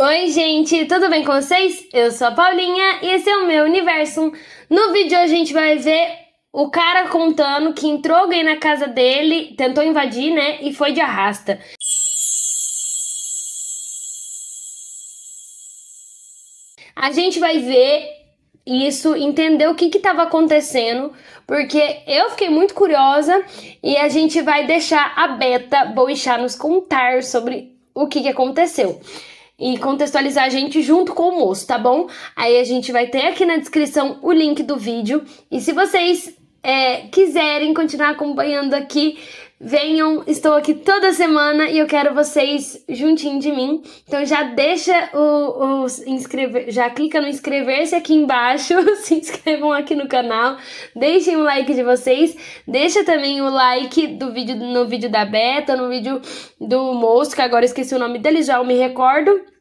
Oi, gente, tudo bem com vocês? Eu sou a Paulinha e esse é o meu universo. No vídeo de hoje a gente vai ver o cara contando que entrou alguém na casa dele, tentou invadir, né, e foi de arrasta. A gente vai ver isso, entender o que estava acontecendo, porque eu fiquei muito curiosa e a gente vai deixar a Beta Boixá nos contar sobre o que aconteceu. E contextualizar a gente junto com o moço, tá bom? Aí a gente vai ter aqui na descrição o link do vídeo. E se vocês quiserem continuar acompanhando aqui, venham, estou aqui toda semana e eu quero vocês juntinho de mim. Então já deixa o inscrever, já clica no inscrever-se aqui embaixo, se inscrevam aqui no canal, deixem o like de vocês, deixa também o like do vídeo, no vídeo da Beta, no vídeo do moço, que agora eu esqueci o nome dele, já eu me recordo.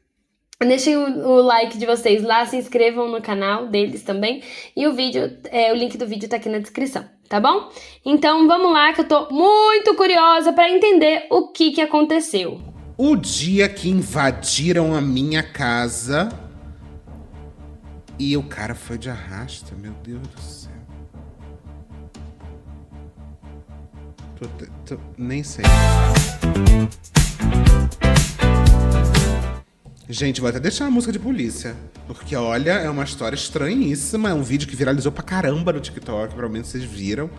Deixem o like de vocês lá, se inscrevam no canal deles também. E o link do vídeo tá aqui na descrição, tá bom? Então vamos lá que eu tô muito curiosa pra entender o que aconteceu. O dia que invadiram a minha casa e o cara foi de arrasta, meu Deus do céu. Nem sei. Gente, vou até deixar a música de polícia. Porque, olha, é uma história estranhíssima. É um vídeo que viralizou pra caramba no TikTok, provavelmente vocês viram.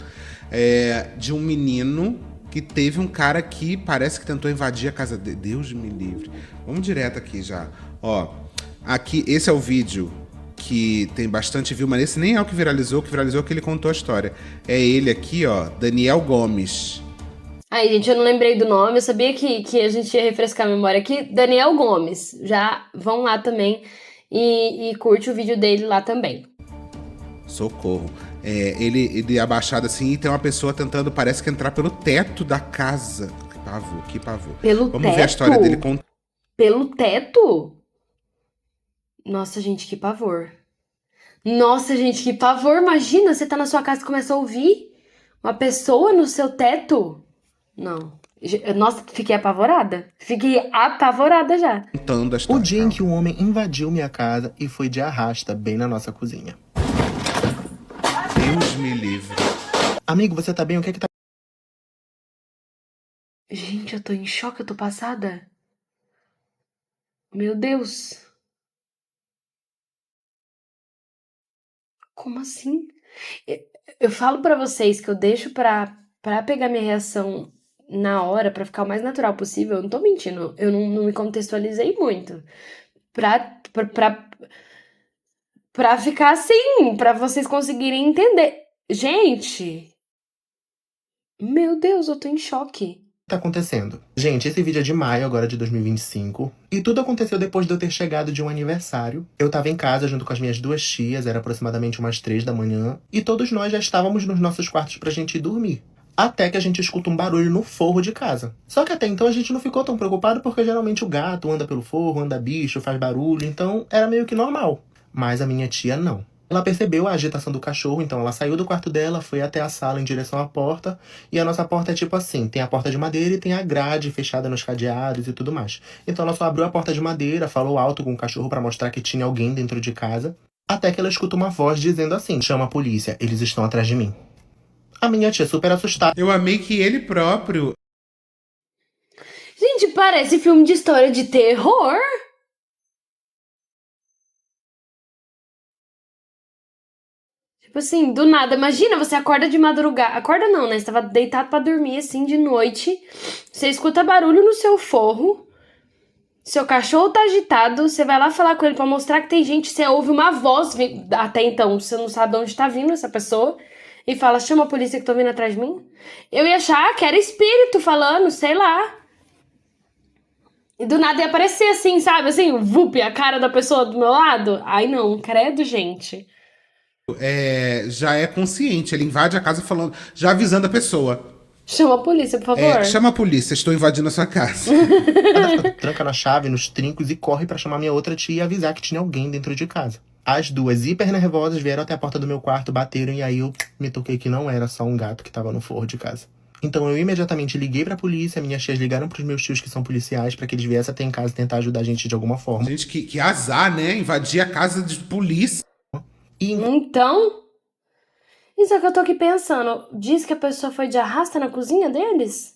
De um menino que teve um cara que parece que tentou invadir a casa dele. Deus me livre. Vamos direto aqui já. Ó, aqui, esse é o vídeo que tem bastante view, mas esse nem é o que viralizou é que ele contou a história. É ele aqui, ó, Daniel Gomes. Aí, gente, eu não lembrei do nome, eu sabia que a gente ia refrescar a memória aqui. Daniel Gomes, já vão lá também e curte o vídeo dele lá também. Socorro. Ele abaixado assim e tem uma pessoa tentando, parece que entrar pelo teto da casa. Que pavor. Vamos ver a história dele com... Pelo teto? Nossa, gente, que pavor. Nossa, gente, que pavor. Imagina, você tá na sua casa e começa a ouvir uma pessoa no seu teto. Não. Nossa, fiquei apavorada. Fiquei apavorada já. O dia em que um homem invadiu minha casa e foi de arrasta bem na nossa cozinha. Deus me livre. Amigo, você tá bem? O que é que tá... Gente, eu tô em choque, eu tô passada. Meu Deus. Como assim? Eu falo pra vocês que eu deixo pra pegar minha reação na hora, pra ficar o mais natural possível. Eu não tô mentindo, eu não me contextualizei muito. Pra ficar assim, pra vocês conseguirem entender. Gente, meu Deus, eu tô em choque. Tá acontecendo? Gente, esse vídeo é de maio agora de 2025. E tudo aconteceu depois de eu ter chegado de um aniversário. Eu tava em casa junto com as minhas duas tias, era aproximadamente umas 3 da manhã. E todos nós já estávamos nos nossos quartos pra gente ir dormir. Até que a gente escuta um barulho no forro de casa. Só que até então a gente não ficou tão preocupado porque geralmente o gato anda pelo forro, anda bicho, faz barulho. Então era meio que normal. Mas a minha tia não. Ela percebeu a agitação do cachorro, então ela saiu do quarto dela, foi até a sala em direção à porta. E a nossa porta é tipo assim, tem a porta de madeira e tem a grade fechada nos cadeados e tudo mais. Então ela só abriu a porta de madeira, falou alto com o cachorro pra mostrar que tinha alguém dentro de casa. Até que ela escuta uma voz dizendo assim, chama a polícia, eles estão atrás de mim. A minha tia super assustada. Eu amei que ele próprio... Gente, parece filme de história de terror. Tipo assim, do nada. Imagina, você acorda de madrugada. Acorda não, né? Você tava deitado pra dormir, assim, de noite. Você escuta barulho no seu forro. Seu cachorro tá agitado. Você vai lá falar com ele pra mostrar que tem gente. Você ouve uma voz. Até então, você não sabe de onde tá vindo essa pessoa. E fala, chama a polícia que tô vindo atrás de mim. Eu ia achar que era espírito falando, sei lá. E do nada ia aparecer assim, sabe? Assim, vup, a cara da pessoa do meu lado. Ai, não, credo, gente. Já é consciente, ele invade a casa falando, já avisando a pessoa. Chama a polícia, por favor. Chama a polícia, estou invadindo a sua casa. Ela tranca na chave, nos trincos e corre pra chamar minha outra tia e avisar que tinha alguém dentro de casa. As duas, hiper nervosas, vieram até a porta do meu quarto, bateram e aí eu me toquei que não era só um gato que tava no forro de casa. Então eu imediatamente liguei pra polícia, minhas tias ligaram pros meus tios que são policiais pra que eles viessem até em casa tentar ajudar a gente de alguma forma. Gente, que azar, né? Invadir a casa de polícia. E Então, isso é que eu tô aqui pensando. Diz que a pessoa foi de arrasta na cozinha deles?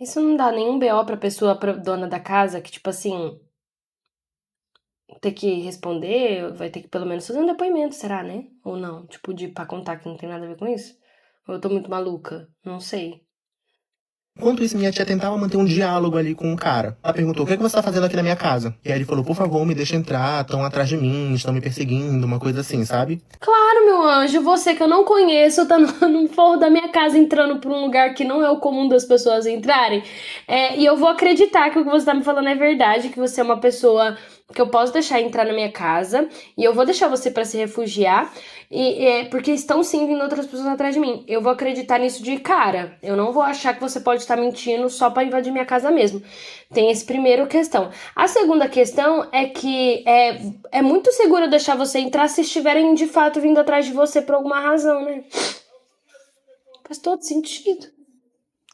Isso não dá nenhum BO pra pessoa, pra dona da casa, que tipo assim, ter que responder, vai ter que pelo menos fazer um depoimento, será, né? Ou não? Tipo, pra contar que não tem nada a ver com isso? Ou eu tô muito maluca? Não sei. enquanto isso, minha tia tentava manter um diálogo ali com o cara. Ela perguntou: o que é que você tá fazendo aqui na minha casa? E aí ele falou: por favor, me deixa entrar, estão atrás de mim, estão me perseguindo, uma coisa assim, sabe? Claro, meu anjo, você que eu não conheço, tá no forro da minha casa entrando pra um lugar que não é o comum das pessoas entrarem. E eu vou acreditar que o que você tá me falando é verdade, que você é uma pessoa que eu posso deixar entrar na minha casa e eu vou deixar você pra se refugiar, porque estão sim vindo outras pessoas atrás de mim. Eu vou acreditar nisso de cara. Eu não vou achar que você pode estar mentindo só pra invadir minha casa mesmo. Tem esse primeiro questão. A segunda questão é que é muito seguro deixar você entrar se estiverem de fato vindo atrás de você por alguma razão, né? Faz todo sentido.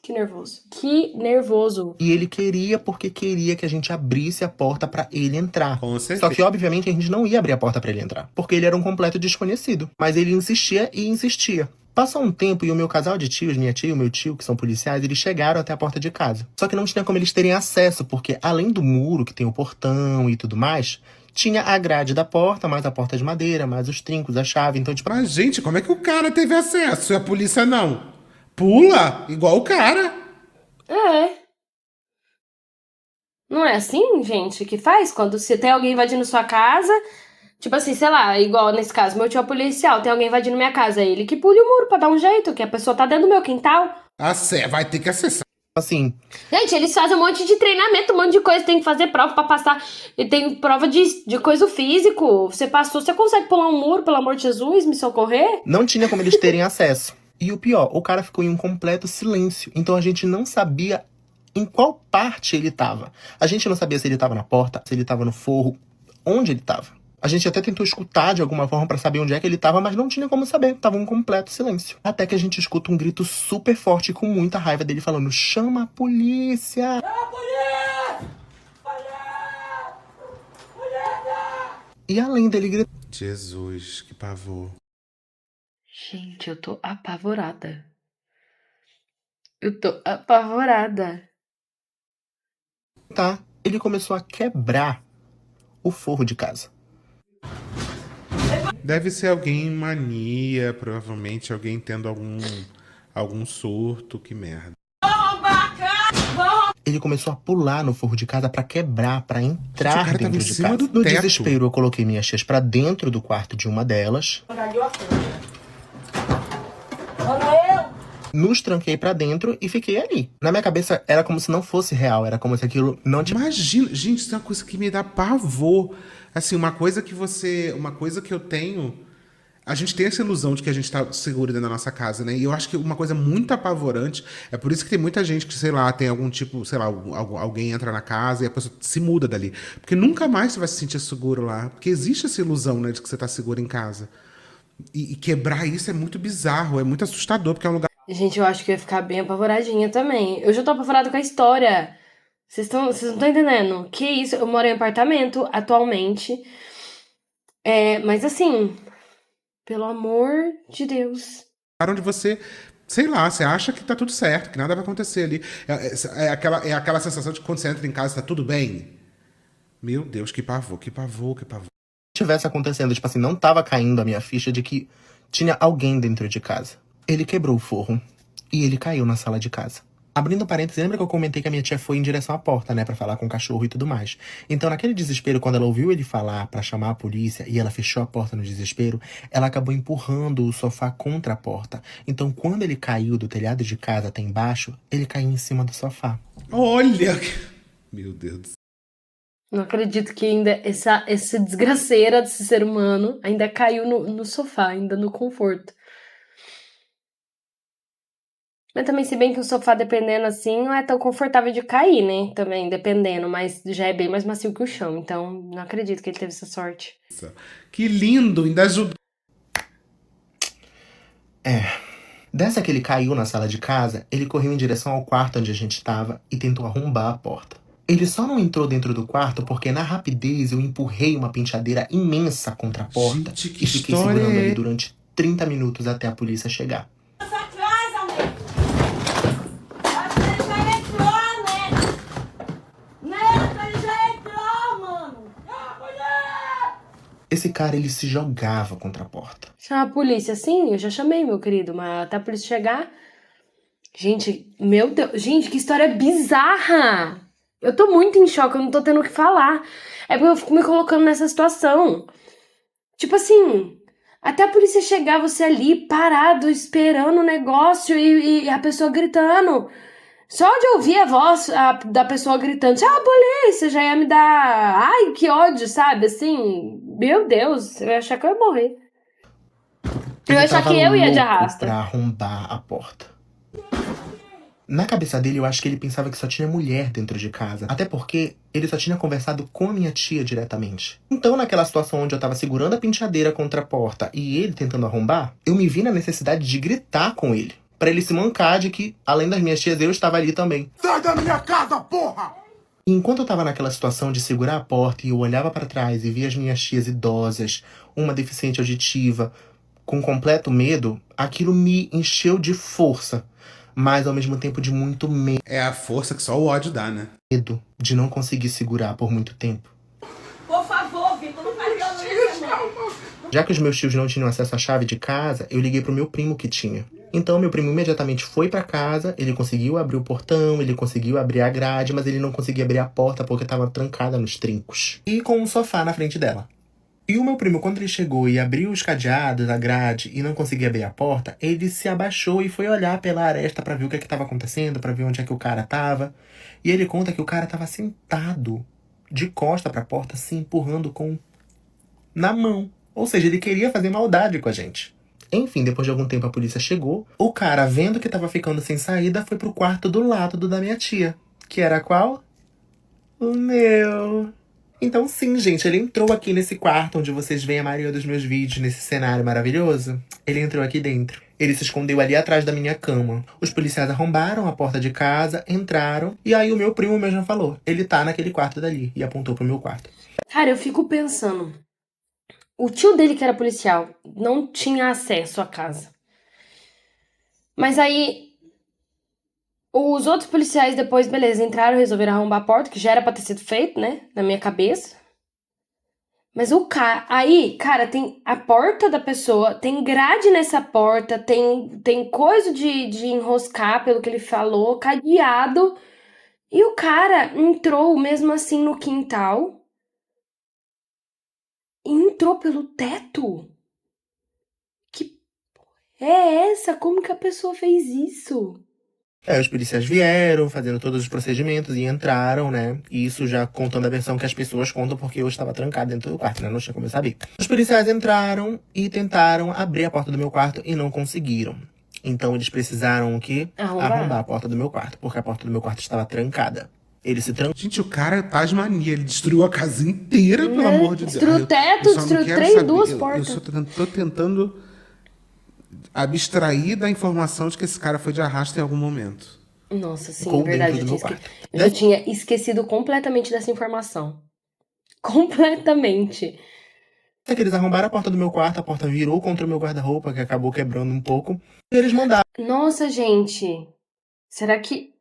Que nervoso. Que nervoso. E ele queria porque queria que a gente abrisse a porta pra ele entrar. Com certeza. Só que, obviamente, a gente não ia abrir a porta pra ele entrar, porque ele era um completo desconhecido. Mas ele insistia e insistia. Passou um tempo e o meu casal de tios, minha tia e o meu tio, que são policiais, eles chegaram até a porta de casa. Só que não tinha como eles terem acesso, porque além do muro, que tem o portão e tudo mais, tinha a grade da porta, mais a porta de madeira, mais os trincos, a chave. Então, tipo, Mas, gente, como é que o cara teve acesso e a polícia não? Pula, igual o cara. É. Não é assim, gente, que faz? Quando você tem alguém invadindo sua casa, tipo assim, sei lá, igual nesse caso, meu tio é policial, tem alguém invadindo minha casa, é ele que pule o muro pra dar um jeito, que a pessoa tá dentro do meu quintal. Vai ter que acessar. assim, Gente, eles fazem um monte de treinamento, um monte de coisa, tem que fazer prova pra passar. E tem prova de coisa físico. Você passou, você consegue pular um muro, pelo amor de Jesus, me socorrer? não tinha como eles terem acesso. E o pior, o cara ficou em um completo silêncio. Então a gente não sabia em qual parte ele tava. A gente não sabia se ele tava na porta, se ele tava no forro, onde ele tava. A gente até tentou escutar de alguma forma pra saber onde é que ele tava, mas não tinha como saber. Tava um completo silêncio. Até que a gente escuta um grito super forte com muita raiva dele falando: chama a polícia! E além dele gritar, Jesus, que pavor. Gente, eu tô apavorada. Eu tô apavorada. ele começou a quebrar o forro de casa. Deve ser alguém em mania, provavelmente alguém tendo algum surto, que merda. Ele começou a pular no forro de casa pra quebrar, pra Gente, o entrar cara tava dentro em de cima casa. do No teto. desespero, eu coloquei minhas tias pra dentro do quarto de uma delas. Nos tranquei pra dentro e fiquei ali. Na minha cabeça, era como se não fosse real. Era como se aquilo não tivesse... Imagina, gente, isso é uma coisa que me dá pavor. Assim, uma coisa que eu tenho. A gente tem essa ilusão de que a gente tá seguro dentro da nossa casa, né? E eu acho que uma coisa muito apavorante, é por isso que tem muita gente que, sei lá, tem algum tipo, sei lá, alguém entra na casa e a pessoa se muda dali. Porque nunca mais você vai se sentir seguro lá. Porque existe essa ilusão, né, de que você tá seguro em casa. E quebrar isso é muito bizarro, é muito assustador, porque é um lugar. Gente, eu acho que eu ia ficar bem apavoradinha também. Eu já tô apavorada com a história. Vocês não estão entendendo? Que isso? Eu moro em apartamento atualmente. Mas assim, pelo amor de Deus. Onde você, sei lá, você acha que tá tudo certo, que nada vai acontecer ali. É aquela sensação de que quando você entra em casa tá tudo bem. Meu Deus, que pavor, que pavor, que pavor. tivesse acontecendo. Tipo assim, não tava caindo a minha ficha de que tinha alguém dentro de casa. Ele quebrou o forro e ele caiu na sala de casa. Abrindo parênteses, lembra que eu comentei que a minha tia foi em direção à porta, né, pra falar com o cachorro e tudo mais. Então, naquele desespero, quando ela ouviu ele falar pra chamar a polícia e ela fechou a porta no desespero, ela acabou empurrando o sofá contra a porta. Então, quando ele caiu do telhado de casa até embaixo, ele caiu em cima do sofá. Olha! Meu Deus do céu. Não acredito que ainda essa desgraceira desse ser humano ainda caiu no sofá, ainda no conforto. Mas também, se bem que o sofá, dependendo assim, não é tão confortável de cair, né? Também, dependendo, mas já é bem mais macio que o chão. Então, não acredito que ele teve essa sorte. Que lindo, ainda ajudou. Dessa que ele caiu na sala de casa, ele correu em direção ao quarto onde a gente estava e tentou arrombar a porta. Ele só não entrou dentro do quarto porque, na rapidez, eu empurrei uma penteadeira imensa contra a porta Gente, que e fiquei história segurando é? ali durante 30 minutos até a polícia chegar. Essa casa, né? Acho que ele já entrou, né? Neta, ele já entrou, mano. Ah, mulher! Esse cara, ele se jogava contra a porta. Chama a polícia, sim, eu já chamei, meu querido, mas até a polícia chegar. Gente, meu Deus, gente, que história bizarra! Eu tô muito em choque, eu não tô tendo o que falar. É porque eu fico me colocando nessa situação. Tipo assim, até a polícia chegar, você ali, parado, esperando o negócio e a pessoa gritando. Só de ouvir a voz da pessoa gritando, tchau, polícia, já ia me dar. Ai, que ódio, sabe? Assim, meu Deus, eu ia achar que eu ia morrer. Eu ia Ele achar tava que eu ia de louco arrasta. pra arrombar a porta. Na cabeça dele, eu acho que ele pensava que só tinha mulher dentro de casa. Até porque ele só tinha conversado com a minha tia diretamente. Então, naquela situação onde eu tava segurando a penteadeira contra a porta e ele tentando arrombar, eu me vi na necessidade de gritar com ele. Pra ele se mancar de que, além das minhas tias, eu estava ali também. Sai da minha casa, porra! E enquanto eu tava naquela situação de segurar a porta e eu olhava pra trás e via as minhas tias idosas, uma deficiente auditiva, com completo medo, aquilo me encheu de força. Mas ao mesmo tempo de muito É a força que só o ódio dá, né? medo de não conseguir segurar por muito tempo. Por favor, Vitor, não faz violência, não. Já que os meus tios não tinham acesso à chave de casa, eu liguei pro meu primo que tinha. Então meu primo imediatamente foi pra casa, ele conseguiu abrir o portão, ele conseguiu abrir a grade, mas ele não conseguia abrir a porta porque estava trancada nos trincos. E com um sofá na frente dela. E o meu primo, quando ele chegou e abriu os cadeados da grade e não conseguia abrir a porta, ele se abaixou e foi olhar pela aresta pra ver o que estava acontecendo, pra ver onde é que o cara tava. E ele conta que o cara tava sentado de costa pra porta, se empurrando na mão. Ou seja, ele queria fazer maldade com a gente. Enfim, depois de algum tempo a polícia chegou. O cara, vendo que tava ficando sem saída, foi pro quarto do lado do da minha tia. Que era qual? O meu. Então sim, gente, ele entrou aqui nesse quarto onde vocês veem a maioria dos meus vídeos, nesse cenário maravilhoso. Ele entrou aqui dentro. Ele se escondeu ali atrás da minha cama. Os policiais arrombaram a porta de casa, entraram, e aí o meu primo mesmo falou, ele tá naquele quarto dali, e apontou pro meu quarto. Cara, eu fico pensando. O tio dele, que era policial, não tinha acesso à casa. Mas aí, os outros policiais depois, beleza, entraram, resolveram arrombar a porta, que já era pra ter sido feito, né? Na minha cabeça. Mas o cara... Aí, cara, tem a porta da pessoa, tem grade nessa porta, tem coisa de enroscar, pelo que ele falou, cadeado. E o cara entrou mesmo assim no quintal. E entrou pelo teto? Que porra é essa? Como que a pessoa fez isso? Os policiais vieram, fazendo todos os procedimentos, e entraram, né? E isso já contando a versão que as pessoas contam, porque eu estava trancado dentro do quarto, né? Não tinha como eu saber. Os policiais entraram e tentaram abrir a porta do meu quarto e não conseguiram. Então eles precisaram o quê? Arrombar a porta do meu quarto, porque a porta do meu quarto estava trancada. Ele se trancou. Gente, o cara é pasmania. Ele destruiu a casa inteira, pelo amor de Deus. Destruiu o teto, Eu só não destruiu quero duas saber. portas. Eu só tô tentando abstrair da informação de que esse cara foi de arrasto em algum momento. Nossa, sim, Ficou é verdade. dentro do meu Eu quarto. já tinha esquecido completamente dessa informação. Completamente. Que eles arrombaram a porta do meu quarto, a porta virou contra o meu guarda-roupa, que acabou quebrando um pouco. E eles mandaram. Nossa, gente. Será que...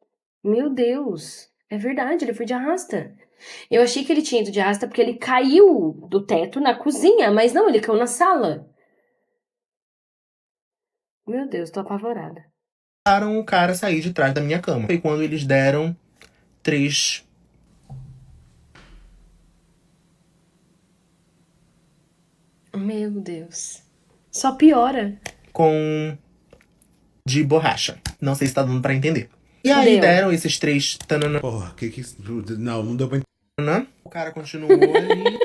Meu Deus. É verdade, ele foi de arrasta. Eu achei que ele tinha ido de arrasta porque ele caiu do teto na cozinha, mas não, ele caiu na sala. Meu Deus, tô apavorada. O cara sair de trás da minha cama. Foi quando eles deram 3... Meu Deus. Só piora. de borracha. Não sei se tá dando pra entender. E aí Deu. deram esses 3 tananã. Porra, que... Não deu pra O cara continuou ali.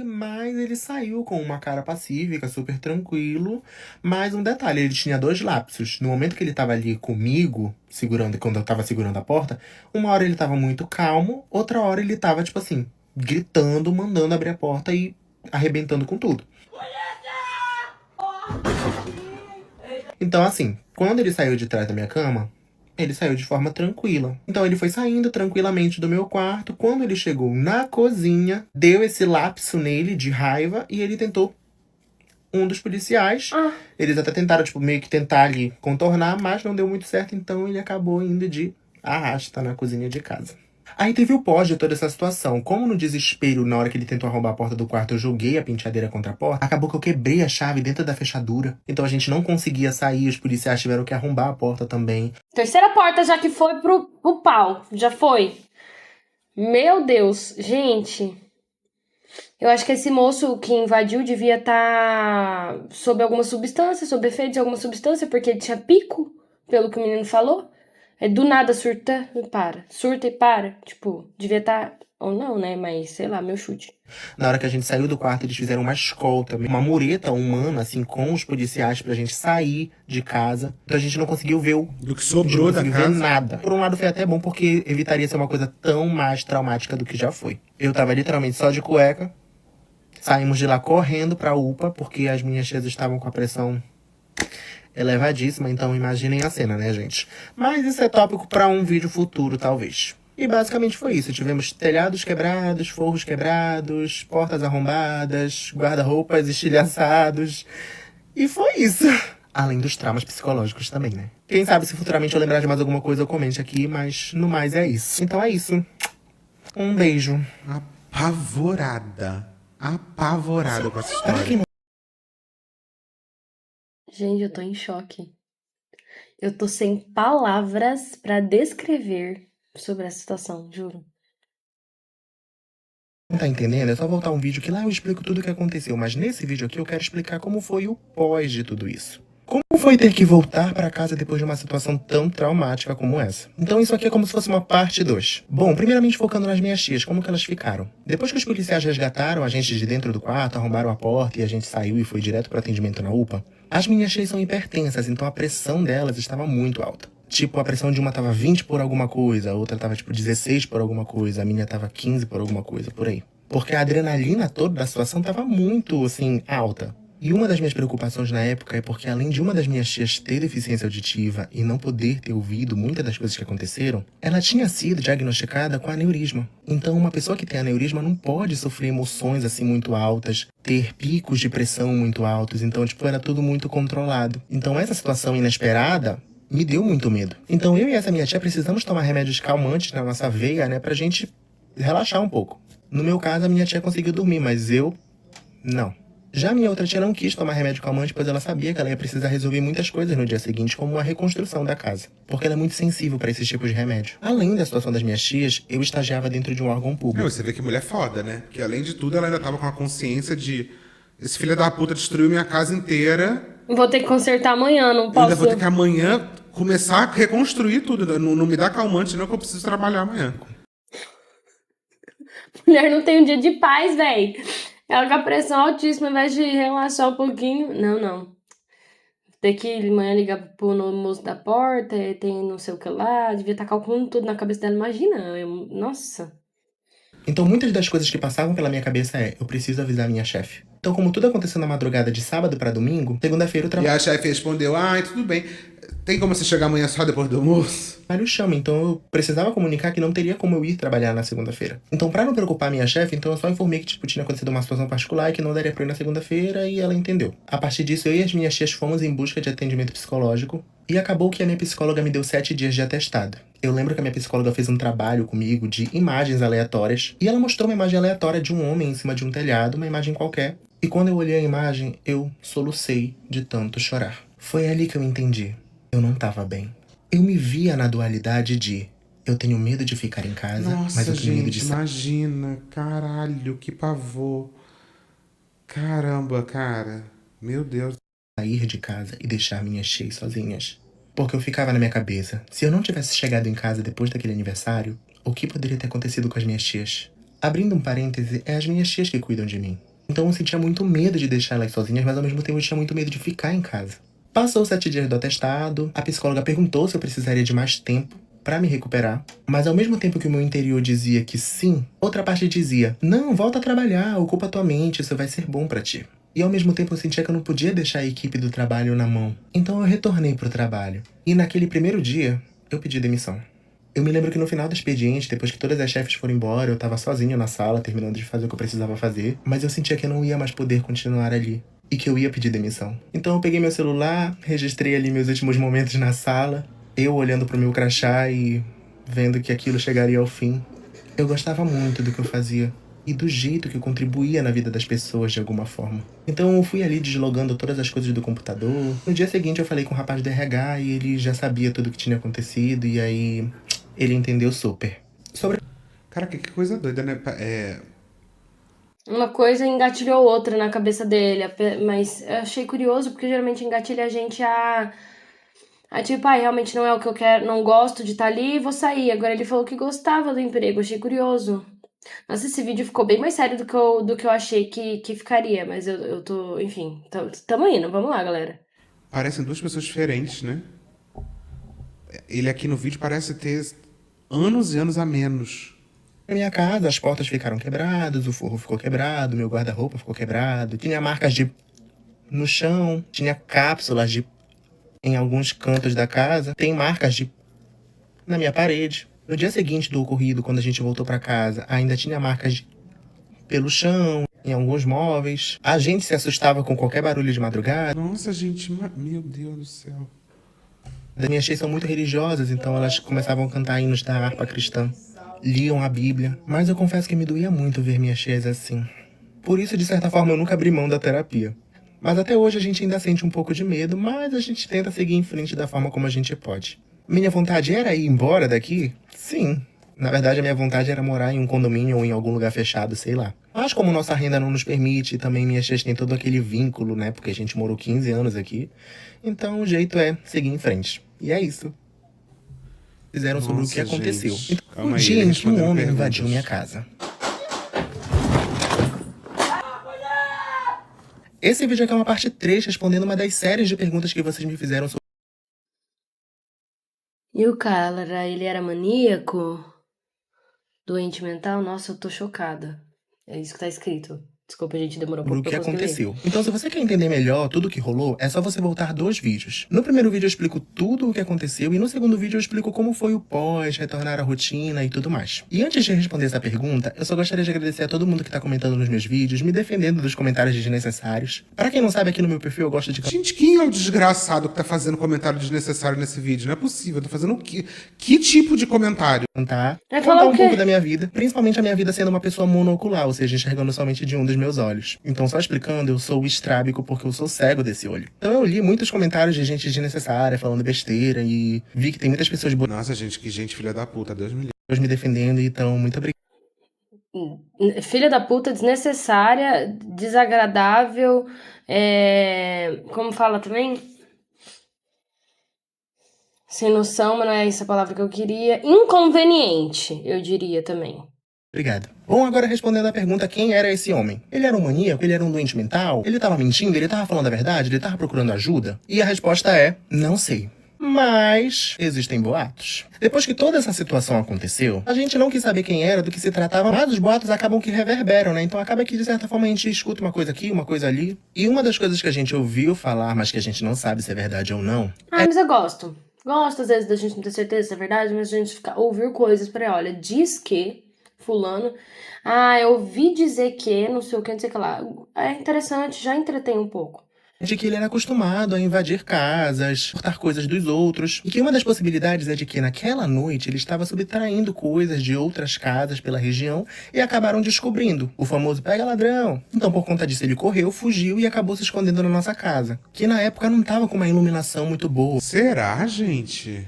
Mas ele saiu com uma cara pacífica, super tranquilo. Mas um detalhe, ele tinha 2 lapsos. No momento que ele tava ali comigo, quando eu tava segurando a porta, uma hora ele tava muito calmo, outra hora ele tava, tipo assim, gritando, mandando abrir a porta e arrebentando com tudo. Polícia! Então, assim, quando ele saiu de trás da minha cama, ele saiu de forma tranquila. Então ele foi saindo tranquilamente do meu quarto. Quando ele chegou na cozinha, deu esse lapso nele de raiva e ele tentou um dos policiais. Eles até tentaram, tipo, meio que tentar ali contornar, mas não deu muito certo. Então ele acabou indo de arrasta na cozinha de casa. Aí teve o pós de toda essa situação. Como no desespero, na hora que ele tentou arrombar a porta do quarto, eu joguei a penteadeira contra a porta, acabou que eu quebrei a chave dentro da fechadura. Então a gente não conseguia sair, os policiais tiveram que arrombar a porta também. Terceira porta já que foi pro pau. Já foi. Meu Deus. Gente, eu acho que esse moço que invadiu devia estar sob alguma substância, sob efeito de alguma substância, porque ele tinha pico, pelo que o menino falou. É do nada surta e para. Surta e para. Tipo, devia estar... Ou não, né? Mas, sei lá, meu chute. Na hora que a gente saiu do quarto, eles fizeram uma escolta, uma mureta humana, assim, com os policiais pra gente sair de casa. Então a gente não conseguiu ver Do que sobrou da ver casa. nada. Por um lado foi até bom, porque evitaria ser uma coisa tão mais traumática do que já foi. Eu tava literalmente só de cueca. Saímos de lá correndo pra UPA, porque as minhas tias estavam com a pressão elevadíssima, então imaginem a cena, né, gente? Mas isso é tópico pra um vídeo futuro, talvez. E basicamente foi isso. Tivemos telhados quebrados, forros quebrados, portas arrombadas, guarda-roupas estilhaçados. E foi isso. Além dos traumas psicológicos também, né? Quem sabe se futuramente eu lembrar de mais alguma coisa, eu comente aqui, mas no mais é isso. Então é isso. Um beijo. Apavorada com essa Será que história. não Gente, eu tô em choque. Eu tô sem palavras pra descrever sobre essa situação, juro. tá entendendo? É só voltar um vídeo que lá eu explico tudo o que aconteceu. Mas nesse vídeo aqui eu quero explicar como foi o pós de tudo isso. Como foi ter que voltar pra casa depois de uma situação tão traumática como essa? Então isso aqui é como se fosse uma parte 2. Bom, primeiramente focando nas minhas tias, como que elas ficaram? Depois que os policiais resgataram a gente de dentro do quarto, arrombaram a porta e a gente saiu e foi direto pro atendimento na UPA, as minhas tias são hipertensas, então a pressão delas estava muito alta. Tipo, a pressão de uma tava 20 por alguma coisa, a outra tava tipo 16 por alguma coisa, a minha tava 15 por alguma coisa, por aí. Porque a adrenalina toda da situação tava muito, assim, alta. E uma das minhas preocupações na época é porque, além de uma das minhas tias ter deficiência auditiva e não poder ter ouvido muitas das coisas que aconteceram, ela tinha sido diagnosticada com aneurisma. Então, uma pessoa que tem aneurisma não pode sofrer emoções assim muito altas, ter picos de pressão muito altos. Então, tipo, era tudo muito controlado. Então, essa situação inesperada me deu muito medo. Então, eu e essa minha tia precisamos tomar remédios calmantes na nossa veia, né, pra gente relaxar um pouco. No meu caso, a minha tia conseguiu dormir, mas eu não. Já a minha outra tia não quis tomar remédio calmante, pois ela sabia que ela ia precisar resolver muitas coisas no dia seguinte, como a reconstrução da casa, porque ela é muito sensível para esses tipos de remédio. Além da situação das minhas tias, eu estagiava dentro de um órgão público. Você vê que mulher foda, né? Que além de tudo, ela ainda tava com a consciência de... Esse filho da puta destruiu minha casa inteira. Vou ter que consertar amanhã, não Eu posso... ainda vou ter que amanhã começar a reconstruir tudo. Não me dá calmante, não, que eu preciso trabalhar amanhã. Mulher não tem um dia de paz, véi. Ela com a pressão altíssima, ao invés de relaxar um pouquinho... Não. Ter que amanhã ligar pro moço da porta, tem não sei o que lá, devia estar calculando tudo na cabeça dela, imagina. Nossa. Então, muitas das coisas que passavam pela minha cabeça eu preciso avisar minha chefe. Então, como tudo aconteceu na madrugada de sábado pra domingo, segunda-feira eu E a chefe respondeu, tudo bem. Tem como você chegar amanhã só depois do almoço? trabalho chama, então eu precisava comunicar que não teria como eu ir trabalhar na segunda-feira. Então, pra não preocupar minha chefe, então eu só informei que, tipo, tinha acontecido uma situação particular e que não daria pra ir na segunda-feira, e ela entendeu. A partir disso, eu e as minhas tias fomos em busca de atendimento psicológico, e acabou que a minha psicóloga me deu 7 dias de atestado. Eu lembro que a minha psicóloga fez um trabalho comigo de imagens aleatórias, e ela mostrou uma imagem aleatória de um homem em cima de um telhado, uma imagem qualquer, e quando eu olhei a imagem, eu solucei de tanto chorar. Foi ali que eu entendi. Eu não tava bem. Eu me via na dualidade de eu tenho medo de ficar em casa, mas Nossa, eu tenho medo de gente, imagina. Caralho, que pavor. Caramba, cara. Meu Deus. sair de casa e deixar minhas tias sozinhas. Porque eu ficava na minha cabeça, se eu não tivesse chegado em casa depois daquele aniversário, o que poderia ter acontecido com as minhas tias? Abrindo um parêntese, é as minhas tias que cuidam de mim. Então eu sentia muito medo de deixar elas sozinhas, mas ao mesmo tempo eu tinha muito medo de ficar em casa. Passou os 7 dias do atestado, a psicóloga perguntou se eu precisaria de mais tempo pra me recuperar, mas ao mesmo tempo que o meu interior dizia que sim, outra parte dizia, não, volta a trabalhar, ocupa tua mente, isso vai ser bom pra ti. E ao mesmo tempo eu sentia que eu não podia deixar a equipe do trabalho na mão. Então eu retornei pro trabalho. E naquele primeiro dia, eu pedi demissão. Eu me lembro que no final do expediente, depois que todas as chefes foram embora, eu tava sozinho na sala, terminando de fazer o que eu precisava fazer. Mas eu sentia que eu não ia mais poder continuar ali. E que eu ia pedir demissão. Então eu peguei meu celular, registrei ali meus últimos momentos na sala. Eu olhando pro meu crachá e vendo que aquilo chegaria ao fim. Eu gostava muito do que eu fazia. E do jeito que eu contribuía na vida das pessoas de alguma forma. Então eu fui ali deslogando todas as coisas do computador. No dia seguinte eu falei com o rapaz do RH e ele já sabia tudo o que tinha acontecido. E aí ele entendeu super. Sobre Cara, que coisa doida, né? Uma coisa engatilhou outra na cabeça dele, mas eu achei curioso porque geralmente engatilha a gente a tipo, realmente não é o que eu quero, não gosto de estar ali, vou sair. Agora ele falou que gostava do emprego, achei curioso. Nossa, esse vídeo ficou bem mais sério do que eu achei que ficaria, mas eu tô, enfim, tamo indo, vamos lá, galera. Parecem duas pessoas diferentes, né? Ele aqui no vídeo parece ter anos e anos a menos. a minha casa, as portas ficaram quebradas, o forro ficou quebrado, meu guarda-roupa ficou quebrado. Tinha marcas de no chão, tinha cápsulas de em alguns cantos da casa. Tem marcas de na minha parede. No dia seguinte do ocorrido, quando a gente voltou pra casa, ainda tinha marcas pelo chão, em alguns móveis. A gente se assustava com qualquer barulho de madrugada. Nossa, gente, meu Deus do céu. As minhas tias são muito religiosas, então elas começavam a cantar hinos da harpa cristã. Liam a Bíblia. Mas eu confesso que me doía muito ver minhas tias assim. Por isso, de certa forma, eu nunca abri mão da terapia. Mas até hoje a gente ainda sente um pouco de medo, mas a gente tenta seguir em frente da forma como a gente pode. Minha vontade era ir embora daqui? Sim. Na verdade, a minha vontade era morar em um condomínio ou em algum lugar fechado, sei lá. Mas como nossa renda não nos permite, e também minhas tias têm todo aquele vínculo, né? Porque a gente morou 15 anos aqui. Então o jeito é seguir em frente. E é isso. Fizeram sobre o que Nossa, aconteceu. gente. Então, Calma o aí, dia ele em que um respondendo homem perguntas. invadiu minha casa. Esse vídeo aqui é uma parte 3 respondendo uma das séries de perguntas que vocês me fizeram sobre E o cara, ele era maníaco? Doente mental? Nossa, eu tô chocada. É isso que tá escrito. Desculpa, a gente demorou um o pouco que pra conseguir ler. aconteceu. Então, se você quer entender melhor tudo o que rolou, é só você voltar 2 vídeos. No primeiro vídeo eu explico tudo o que aconteceu e no segundo vídeo eu explico como foi o pós, retornar à rotina e tudo mais. E antes de responder essa pergunta, eu só gostaria de agradecer a todo mundo que tá comentando nos meus vídeos, me defendendo dos comentários desnecessários. Pra quem não sabe, aqui no meu perfil eu gosto de Gente, quem é o desgraçado que tá fazendo comentário desnecessário nesse vídeo? Não é possível. Tá fazendo o quê? Que tipo de comentário? cantar, Vai contar falar o um quê? pouco da minha vida, principalmente a minha vida sendo uma pessoa monocular, ou seja, enxergando somente de um dos meus olhos. Então, só explicando, eu sou estrábico porque eu sou cego desse olho. Então eu li muitos comentários de gente desnecessária, falando besteira, e vi que tem muitas pessoas boas Nossa, gente, que gente filha da puta. Deus me livre. me defendendo, então muito obrigado. Filha da puta, desnecessária, desagradável, como fala também? Sem noção, mas não é essa a palavra que eu queria. Inconveniente, eu diria também. Obrigado. Bom, agora respondendo a pergunta, quem era esse homem? Ele era um maníaco? Ele era um doente mental? Ele tava mentindo? Ele tava falando a verdade? Ele tava procurando ajuda? E a resposta é, não sei. Mas existem boatos. Depois que toda essa situação aconteceu, a gente não quis saber quem era, do que se tratava, mas os boatos acabam que reverberam, né? Então acaba que, de certa forma, a gente escuta uma coisa aqui, uma coisa ali. E uma das coisas que a gente ouviu falar, mas que a gente não sabe se é verdade ou não, Mas eu gosto. Gosto, às vezes, da gente não ter certeza se é verdade, mas a gente ouvir coisas pra olha, diz que fulano... eu ouvi dizer que, não sei o que, não sei o que lá. É interessante, já entretém um pouco. de que ele era acostumado a invadir casas, furtar coisas dos outros, e que uma das possibilidades é de que naquela noite ele estava subtraindo coisas de outras casas pela região e acabaram descobrindo o famoso pega ladrão. Então, por conta disso, ele correu, fugiu e acabou se escondendo na nossa casa, que na época não estava com uma iluminação muito boa. Será, gente?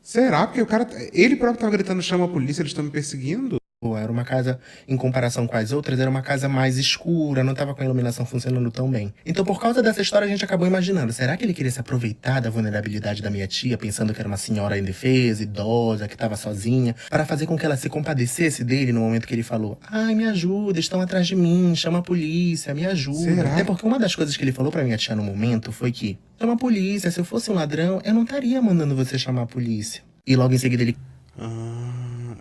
Será? Porque o cara... Ele próprio tava gritando, chama a polícia, eles estão me perseguindo? Era uma casa, em comparação com as outras, era uma casa mais escura, não estava com a iluminação funcionando tão bem. Então, por causa dessa história, a gente acabou imaginando, será que ele queria se aproveitar da vulnerabilidade da minha tia, pensando que era uma senhora indefesa, idosa, que estava sozinha, para fazer com que ela se compadecesse dele no momento que ele falou, ai, me ajuda, estão atrás de mim, chama a polícia, me ajuda. Será? Até porque uma das coisas que ele falou pra minha tia no momento foi que, chama a polícia, se eu fosse um ladrão, eu não estaria mandando você chamar a polícia. E logo em seguida ele...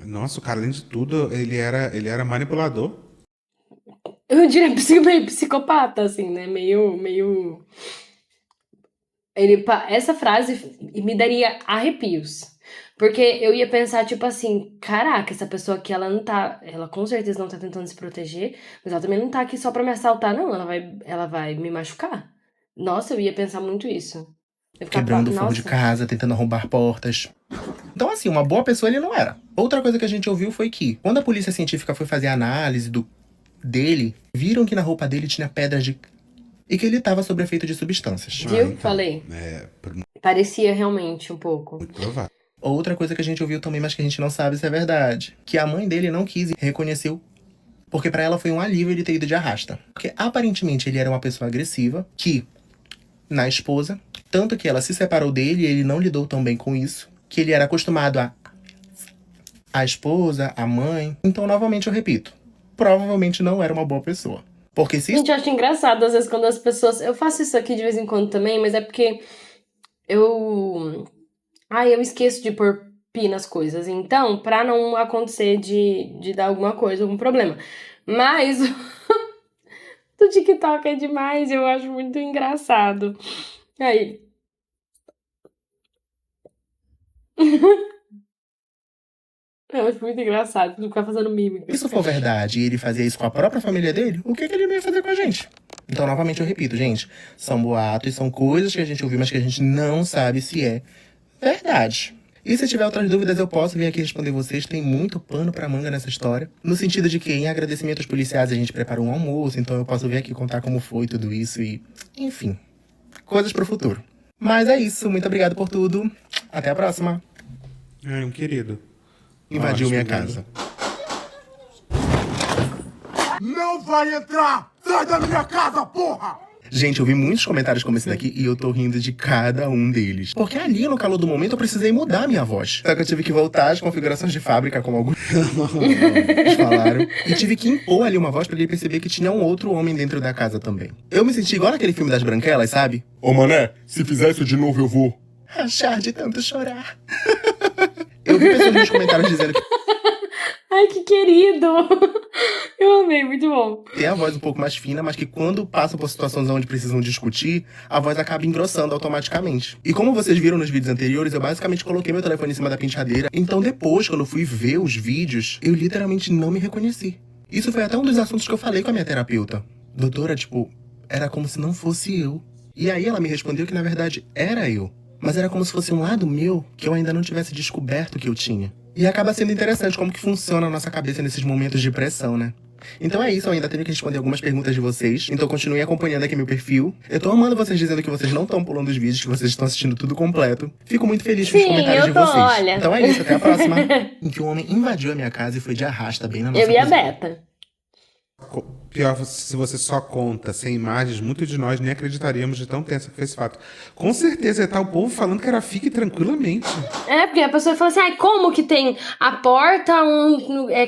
Nossa, o cara, além de tudo, ele era manipulador. Eu diria meio psicopata, assim, né? Meio... Essa frase me daria arrepios. Porque eu ia pensar, tipo assim, caraca, essa pessoa aqui, ela com certeza não tá tentando se proteger, mas ela também não tá aqui só pra me assaltar, não. Ela vai me machucar. Nossa, eu ia pensar muito isso. Eu ia ficar, Quebrando o forro de nossa. casa, tentando arrombar portas. Então, assim, uma boa pessoa ele não era. Outra coisa que a gente ouviu foi que, quando a polícia científica foi fazer a análise dele, viram que na roupa dele tinha pedras de... e que ele tava sob efeito de substâncias. Viu? então, Falei. Muito Parecia realmente um pouco. provável. Outra coisa que a gente ouviu também, mas que a gente não sabe se é verdade, que a mãe dele não quis e reconheceu, porque pra ela foi um alívio ele ter ido de arrasta. Porque aparentemente ele era uma pessoa agressiva, que, na esposa, tanto que ela se separou dele e ele não lidou tão bem com isso, que ele era acostumado a esposa, a mãe. Então, novamente, eu repito, provavelmente não era uma boa pessoa. Porque se... Gente, eu acho engraçado, às vezes, quando as pessoas... Eu faço isso aqui de vez em quando também, mas é porque eu esqueço de pôr pi nas coisas. Então, pra não acontecer de dar alguma coisa, algum problema. Mas do TikTok é demais, eu acho muito engraçado. Aí. Eu acho muito engraçado ficar fazendo mímica. Se isso for verdade e ele fazia isso com a própria família dele, o que ele não ia fazer com a gente? Então, novamente, eu repito, gente. São boatos, são coisas que a gente ouviu, mas que a gente não sabe se é verdade. E se tiver outras dúvidas, eu posso vir aqui responder vocês. Tem muito pano pra manga nessa história. No sentido de que, em agradecimento aos policiais, a gente preparou um almoço. Então eu posso vir aqui contar como foi tudo isso e... enfim. Coisas pro futuro. Mas é isso. Muito obrigado por tudo. Até a próxima. Ai, um querido. Invadiu Ótimo, minha né? casa. Não vai entrar! Sai da minha casa, porra! Gente, eu vi muitos comentários como esse daqui e eu tô rindo de cada um deles. Porque ali, no calor do momento, eu precisei mudar a minha voz. Só que eu tive que voltar às configurações de fábrica, como alguns falaram. E tive que impor ali uma voz pra ele perceber que tinha um outro homem dentro da casa também. Eu me senti igual naquele filme das Branquelas, sabe? Ô mané, se fizer isso de novo eu vou. Rachar de tanto chorar. Eu vi pessoas nos comentários dizendo que Ai, que querido! Eu amei, muito bom. tem a voz um pouco mais fina, mas que quando passam por situações onde precisam discutir, a voz acaba engrossando automaticamente. E como vocês viram nos vídeos anteriores, eu basicamente coloquei meu telefone em cima da penteadeira. Então depois, quando eu fui ver os vídeos, eu literalmente não me reconheci. Isso foi até um dos assuntos que eu falei com a minha terapeuta. Doutora, era como se não fosse eu. E aí ela me respondeu que na verdade era eu. Mas era como se fosse um lado meu que eu ainda não tivesse descoberto que eu tinha. E acaba sendo interessante como que funciona a nossa cabeça nesses momentos de pressão, né? Então é isso, eu ainda tenho que responder algumas perguntas de vocês. Então continuem acompanhando aqui meu perfil. Eu tô amando vocês dizendo que vocês não estão pulando os vídeos, que vocês estão assistindo tudo completo. Fico muito feliz com os Sim, comentários eu de tô, vocês. olha. Então é isso, até a próxima. Em que o homem invadiu a minha casa e foi de arrasta bem na nossa Eu e a cozinha. Beta. Pior, se você só conta sem imagens, muitos de nós nem acreditaríamos de tão tenso que foi esse fato. Com certeza, tá o povo falando que era fique tranquilamente. É, porque a pessoa fala assim, ai, como que tem a porta,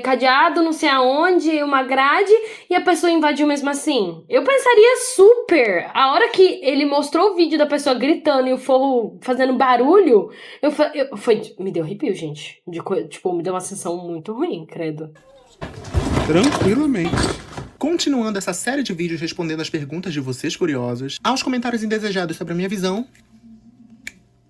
cadeado, não sei aonde, uma grade, e a pessoa invadiu mesmo assim? Eu pensaria super. A hora que ele mostrou o vídeo da pessoa gritando e o forro fazendo barulho, me deu arrepio, gente. Me deu uma sensação muito ruim, credo. Tranquilamente. Continuando essa série de vídeos respondendo as perguntas de vocês curiosos, aos comentários indesejados sobre a minha visão,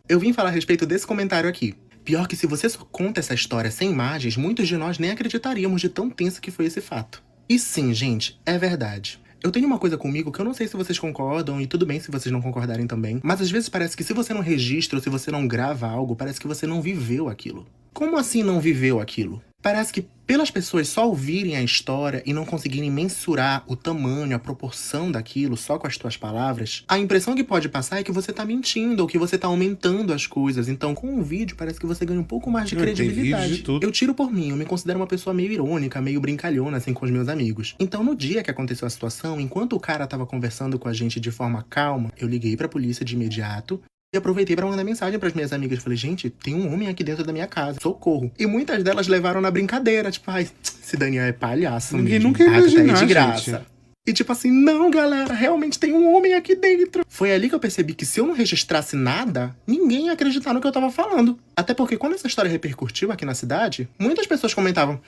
eu vim falar a respeito desse comentário aqui. Pior que se você só conta essa história sem imagens, muitos de nós nem acreditaríamos de tão tenso que foi esse fato. E sim, gente, é verdade. Eu tenho uma coisa comigo que eu não sei se vocês concordam, e tudo bem se vocês não concordarem também, mas às vezes parece que se você não registra ou se você não grava algo, parece que você não viveu aquilo. Como assim não viveu aquilo? Parece que pelas pessoas só ouvirem a história e não conseguirem mensurar o tamanho, a proporção daquilo só com as tuas palavras, a impressão que pode passar é que você tá mentindo ou que você tá aumentando as coisas. Então, com o vídeo, parece que você ganha um pouco mais de Tem credibilidade. vídeo de tudo. Eu tiro por mim, eu me considero uma pessoa meio irônica, meio brincalhona, assim, com os meus amigos. Então, no dia que aconteceu a situação, enquanto o cara tava conversando com a gente de forma calma, eu liguei pra polícia de imediato. E aproveitei pra mandar mensagem pras minhas amigas. Falei, gente, tem um homem aqui dentro da minha casa. Socorro. E muitas delas levaram na brincadeira. Tipo, ai, esse Daniel é palhaço Ninguém mesmo. nunca ia Ah, tu tá aí imaginar, de graça. gente. E tipo assim, não, galera, realmente tem um homem aqui dentro. Foi ali que eu percebi que se eu não registrasse nada, ninguém ia acreditar no que eu tava falando. Até porque quando essa história repercutiu aqui na cidade, muitas pessoas comentavam,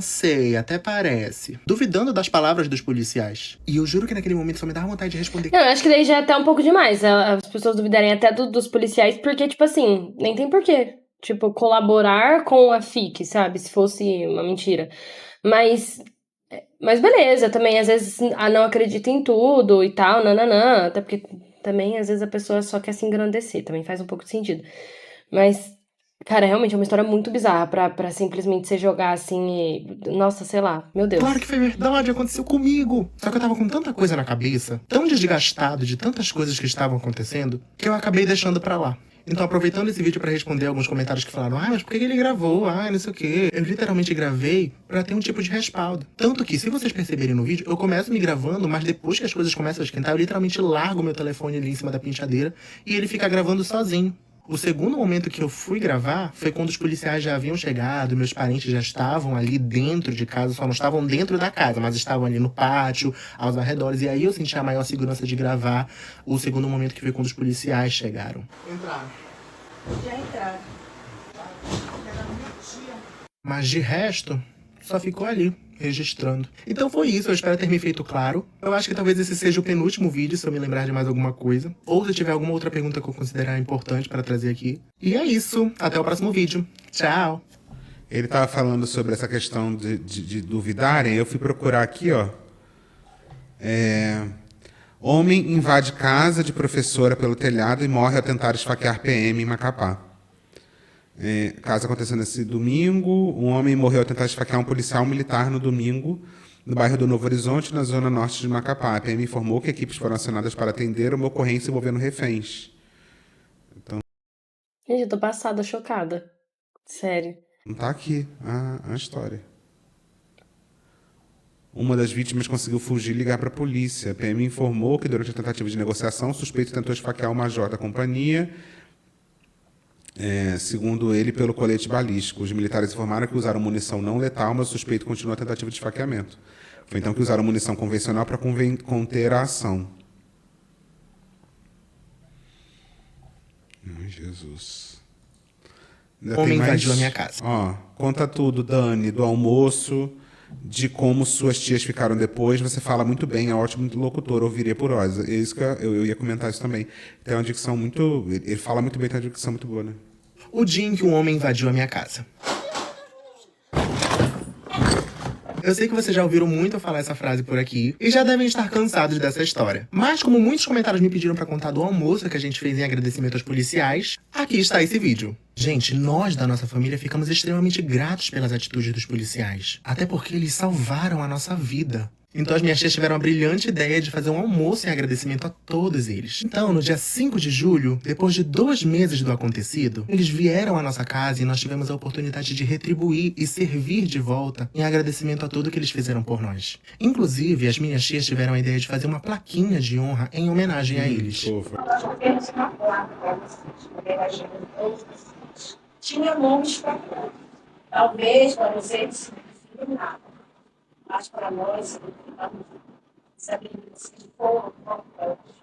sei, até parece, duvidando das palavras dos policiais. E eu juro que naquele momento só me dava vontade de responder. Não, eu acho que daí já é até um pouco demais, as pessoas duvidarem até dos policiais, porque, tipo assim, nem tem porquê. Tipo, colaborar com a FIC, sabe? Se fosse uma mentira. Mas beleza, também às vezes não acredita em tudo e tal, nananã. Até porque também às vezes a pessoa só quer se engrandecer, também faz um pouco de sentido. Mas, cara, realmente é uma história muito bizarra pra simplesmente você jogar assim e... Nossa, sei lá, meu Deus. Claro que foi verdade, aconteceu comigo. Só que eu tava com tanta coisa na cabeça, tão desgastado de tantas coisas que estavam acontecendo, que eu acabei deixando pra lá. Então, aproveitando esse vídeo pra responder alguns comentários que falaram, mas por que ele gravou? Não sei o quê. Eu literalmente gravei pra ter um tipo de respaldo. Tanto que, se vocês perceberem no vídeo, eu começo me gravando, mas depois que as coisas começam a esquentar, eu literalmente largo meu telefone ali em cima da penteadeira e ele fica gravando sozinho. O segundo momento que eu fui gravar foi quando os policiais já haviam chegado, meus parentes já estavam ali dentro de casa, só não estavam dentro da casa, mas estavam ali no pátio, aos arredores. E aí eu senti a maior segurança de gravar o segundo momento, que foi quando os policiais chegaram. Entraram. Já entraram. Mas de resto, só ficou ali, registrando. Então foi isso, eu espero ter me feito claro. Eu acho que talvez esse seja o penúltimo vídeo, se eu me lembrar de mais alguma coisa. Ou se tiver alguma outra pergunta que eu considerar importante para trazer aqui. E é isso, até o próximo vídeo. Tchau! Ele tava falando sobre essa questão de duvidarem. Eu fui procurar aqui, ó. Homem invade casa de professora pelo telhado e morre ao tentar esfaquear PM em Macapá. Caso aconteceu nesse domingo, um homem morreu ao tentar esfaquear um policial militar no domingo, no bairro do Novo Horizonte, na zona norte de Macapá. A PM informou que equipes foram acionadas para atender uma ocorrência envolvendo reféns. Gente, eu tô passada, chocada. Sério. Não tá aqui a história. Uma das vítimas conseguiu fugir e ligar para a polícia. A PM informou que durante a tentativa de negociação, o suspeito tentou esfaquear o major da companhia, segundo ele, pelo colete balístico. Os militares informaram que usaram munição não letal, mas o suspeito continuou a tentativa de esfaqueamento. Foi então que usaram munição convencional para conter a ação. Ai, Jesus. Homem invadiu a minha casa. Ó, conta tudo, Dani, do almoço, de como suas tias ficaram depois. Você fala muito bem, é ótimo locutor, ouviria por horas. É isso que eu ia comentar isso também. Tem uma dicção muito... Ele fala muito bem, tem uma dicção muito boa, né? O dia em que um homem invadiu a minha casa. Eu sei que vocês já ouviram muito eu falar essa frase por aqui e já devem estar cansados dessa história. Mas como muitos comentários me pediram pra contar do almoço que a gente fez em agradecimento aos policiais, aqui está esse vídeo. Gente, nós da nossa família ficamos extremamente gratos pelas atitudes dos policiais. Até porque eles salvaram a nossa vida. Então as minhas tias tiveram a brilhante ideia de fazer um almoço em agradecimento a todos eles. Então, no dia 5 de julho, depois de 2 meses do acontecido, eles vieram à nossa casa e nós tivemos a oportunidade de retribuir e servir de volta em agradecimento a tudo que eles fizeram por nós. Inclusive, as minhas tias tiveram a ideia de fazer uma plaquinha de honra em homenagem a eles. Nós tivemos uma placa para vocês, homenageando todos vocês. Tinha nomes para todos. Talvez para vocês não signifique nada. Mas para nós, sabemos que foram importantes.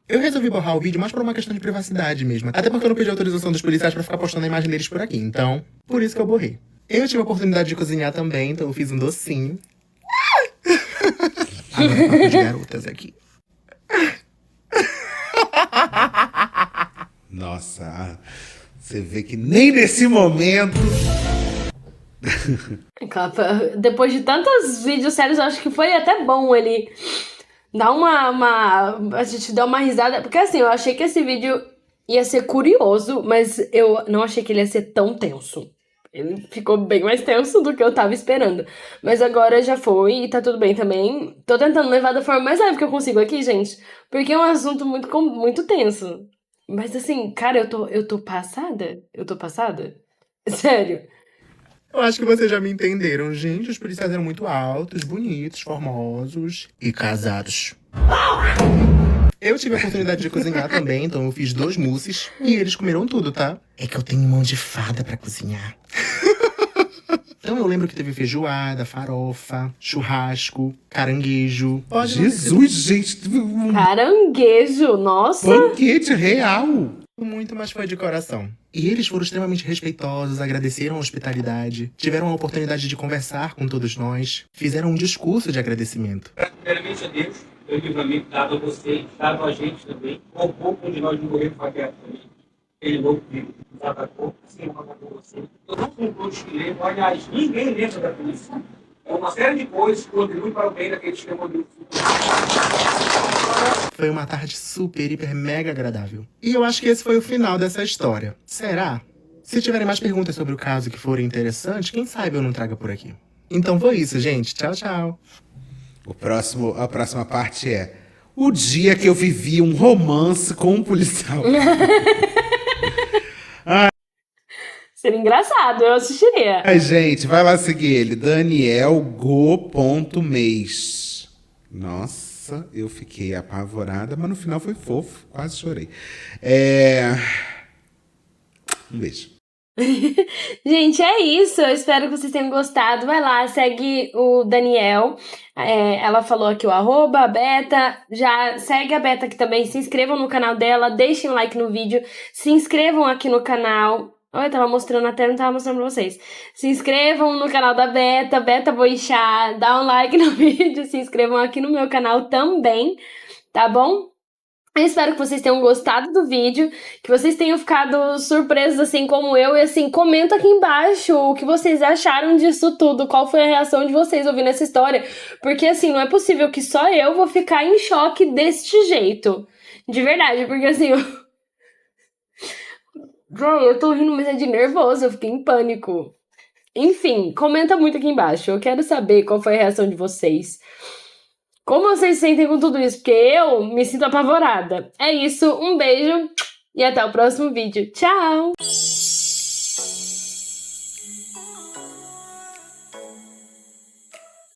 Eu resolvi borrar o vídeo mais por uma questão de privacidade mesmo. Até porque eu não pedi autorização dos policiais pra ficar postando a imagem deles por aqui. Então, por isso que eu borrei. Eu tive a oportunidade de cozinhar também, então eu fiz um docinho. Agora papo de garotas aqui. Nossa, você vê que nem nesse momento... Depois de tantos vídeos sérios, eu acho que foi até bom ele dar a gente dar uma risada. Porque assim, eu achei que esse vídeo ia ser curioso, mas eu não achei que ele ia ser tão tenso. Ele ficou bem mais tenso do que eu tava esperando. Mas agora já foi e tá tudo bem também. Tô tentando levar da forma mais leve que eu consigo aqui, gente. Porque é um assunto muito tenso. Mas assim, cara, eu tô passada. Eu tô passada. Sério. Eu acho que vocês já me entenderam, gente. Os policiais eram muito altos, bonitos, formosos e casados. Eu tive a oportunidade de cozinhar também, então eu fiz 2 mousses e eles comeram tudo, tá? É que eu tenho mão de fada pra cozinhar. Então eu lembro que teve feijoada, farofa, churrasco, caranguejo. Pode não ter sido Jesus, gente, teve um Caranguejo, nossa. banquete real. muito, mas foi de coração. E eles foram extremamente respeitosos, agradeceram a hospitalidade, tiveram a oportunidade de conversar com todos nós, fizeram um discurso de agradecimento. Primeiramente a Deus, pelo livramento dado a vocês, dado a gente também. Por pouco de nós não morremos para guerra também. Ele louco que nos atacou, assim como atacou você. Eu não sou um todos que lembro, aliás, ninguém lembra da polícia. É uma série de coisas que contribuem para o bem daqueles que amam Deus. Foi uma tarde super, hiper, mega agradável. E eu acho que esse foi o final dessa história. Será? Se tiverem mais perguntas sobre o caso que forem interessantes, quem sabe eu não traga por aqui. Então foi isso, gente. Tchau, tchau. A próxima parte é o dia que eu vivi um romance com um policial. Seria engraçado, eu assistiria. Ai, gente, vai lá seguir ele. danielgo.mês. Nossa, eu fiquei apavorada, mas no final foi fofo. Quase chorei. Um beijo. Gente, é isso. Eu espero que vocês tenham gostado. Vai lá, segue o Daniel. Ela falou aqui o @, a Beta. Já segue a Beta aqui também. Se inscrevam no canal dela, deixem um like no vídeo. Se inscrevam aqui no canal. Olha, eu tava mostrando até, não tava mostrando pra vocês. Se inscrevam no canal da Beta, Beta Boixá. Dá um like no vídeo. Se inscrevam aqui no meu canal também, tá bom? Eu espero que vocês tenham gostado do vídeo, que vocês tenham ficado surpresos assim como eu. E assim, comenta aqui embaixo o que vocês acharam disso tudo, qual foi a reação de vocês ouvindo essa história. Porque assim, não é possível que só eu vou ficar em choque deste jeito. De verdade, porque assim... Eu tô rindo, mas é de nervoso, eu fiquei em pânico. Enfim, comenta muito aqui embaixo, eu quero saber qual foi a reação de vocês. Como vocês se sentem com tudo isso? Porque eu me sinto apavorada. É isso, um beijo e até o próximo vídeo. Tchau!